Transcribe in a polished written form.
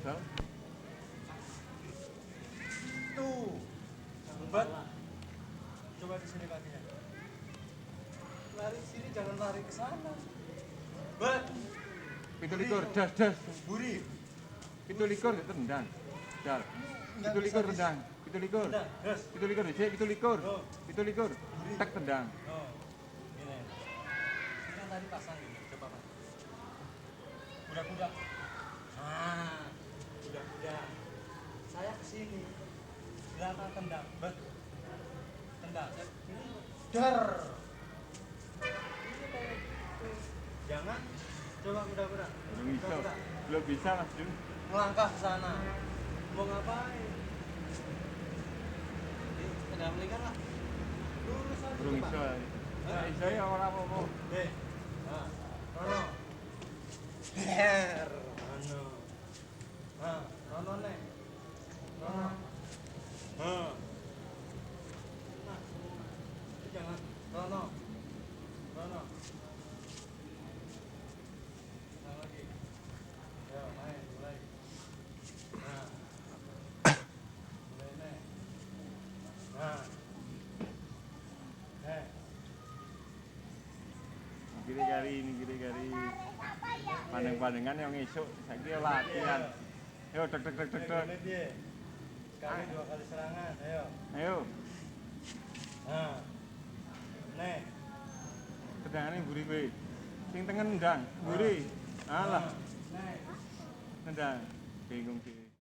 kesel. Tuh. Mbak. Coba di sini kakinya. Lari ke sini, jangan lari ke sana. Mbak. 17 das. Buri. 17 tendang. Dar. 17 tendang. 17. Udah, gas. 17 dhisik, 17. Oh. 17. Tak tendang. Oh. Ini. Ini kan tadi pasang ini. Coba, Mas. Kuda-kuda. Ah. Kuda-kuda. Saya ke sini. Silakan tendang. Mbak. Tendang. Ini dar. Ini kayak gitu. Jangan. Coba kuda-kuda. Belum bisa. Kuda-kuda. Belum bisa, Mas Jun. Melangkah ke sana. Mau ngapain? Tidak melingkar lah. Lurus aja. Belum coba. bisa. Nah, iso ya ora apa-apa. Deh. Nah, Rono. Her. Rono. Nah, Rono nih. Rono. Nah. Nah. Itu jangan. Rono. Rono. Nah, lagi. Ayo, main, mulai. Nah. Mulai nih. Nah. Kiri kari. Pandeng-pandengan yang esuk saiki latihan. Yo tek. Ini dia. Sekali 2 kali serangan, ayo. Ayo, Nah. Nih. tendangane mburi kowe. Sing tengen ndang, mburi. Alah, Nih. tendang. Bingung sih.